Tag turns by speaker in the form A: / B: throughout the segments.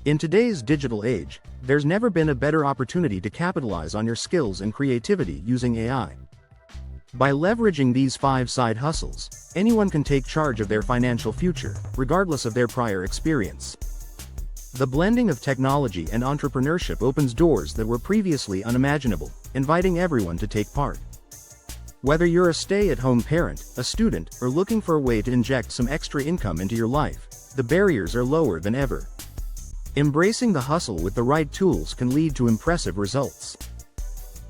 A: In today's digital age, there's never been a better opportunity to capitalize on your skills and creativity using AI. By leveraging these 5 side hustles, anyone can take charge of their financial future, regardless of their prior experience. The blending of technology and entrepreneurship opens doors that were previously unimaginable, inviting everyone to take part. Whether you're a stay-at-home parent, a student, or looking for a way to inject some extra income into your life, the barriers are lower than ever. Embracing the hustle with the right tools can lead to impressive results.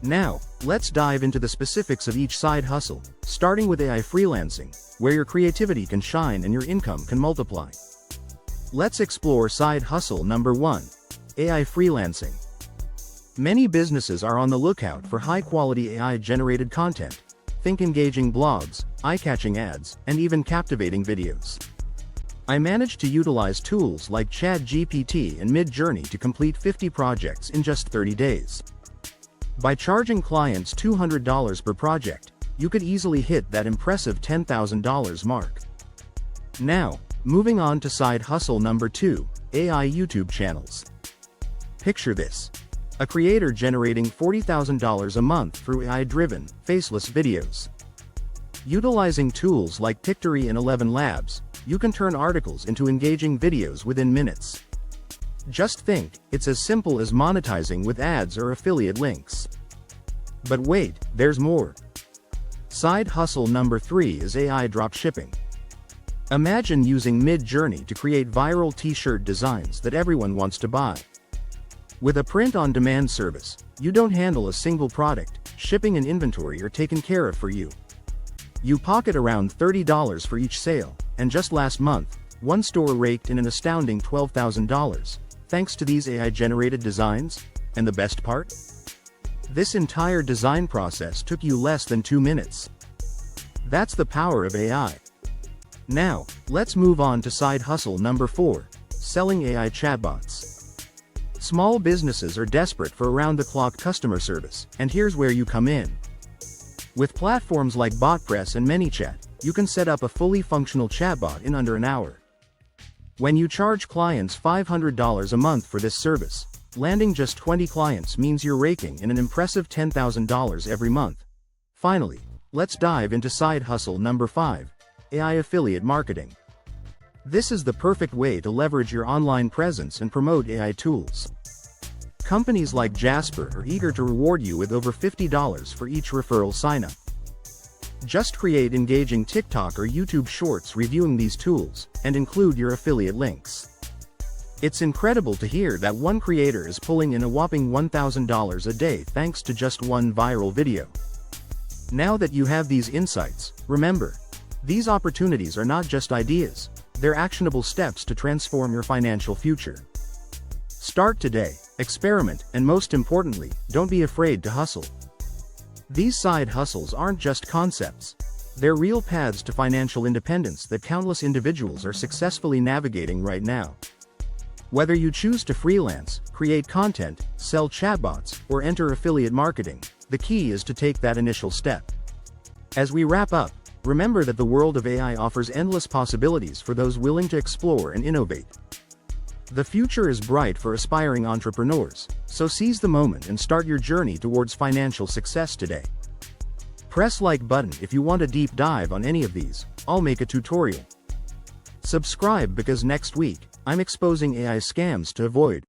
A: Now, let's dive into the specifics of each side hustle, starting with AI freelancing, where your creativity can shine and your income can multiply. Let's explore side hustle number 1, AI freelancing. Many businesses are on the lookout for high-quality AI-generated content. Think engaging blogs, eye-catching ads, and even captivating videos. I managed to utilize tools like ChatGPT and Midjourney to complete 50 projects in just 30 days. By charging clients $200 per project, you could easily hit that impressive $10,000 mark. Now, moving on to side hustle number 2, AI YouTube channels. Picture this: a creator generating $40,000 a month through AI-driven, faceless videos. Utilizing tools like Pictory and 11 Labs, you can turn articles into engaging videos within minutes. Just think, it's as simple as monetizing with ads or affiliate links. But wait, there's more. Side hustle number 3 is AI dropshipping. Imagine using Midjourney to create viral t-shirt designs that everyone wants to buy. With a print-on-demand service, you don't handle a single product, shipping and inventory are taken care of for you. You pocket around $30 for each sale, and just last month, one store raked in an astounding $12,000, thanks to these AI-generated designs. And the best part? This entire design process took you less than 2 minutes. That's the power of AI. Now, let's move on to side hustle number 4, selling AI chatbots. Small businesses are desperate for around-the-clock customer service, and here's where you come in. With platforms like BotPress and ManyChat, you can set up a fully functional chatbot in under an hour. When you charge clients $500 a month for this service, landing just 20 clients means you're raking in an impressive $10,000 every month. Finally, let's dive into side hustle number 5, AI affiliate marketing. This is the perfect way to leverage your online presence and promote AI tools. Companies like Jasper are eager to reward you with over $50 for each referral sign-up. Just create engaging TikTok or YouTube shorts reviewing these tools, and include your affiliate links. It's incredible to hear that one creator is pulling in a whopping $1,000 a day thanks to just one viral video. Now that you have these insights, remember, these opportunities are not just ideas, they're actionable steps to transform your financial future. Start today, experiment, and most importantly, don't be afraid to hustle. These side hustles aren't just concepts. They're real paths to financial independence that countless individuals are successfully navigating right now. Whether you choose to freelance, create content, sell chatbots, or enter affiliate marketing, the key is to take that initial step. As we wrap up, remember that the world of AI offers endless possibilities for those willing to explore and innovate. The future is bright for aspiring entrepreneurs, so seize the moment and start your journey towards financial success today. Press like button if you want a deep dive on any of these. I'll make a tutorial. Subscribe because next week, I'm exposing AI scams to avoid.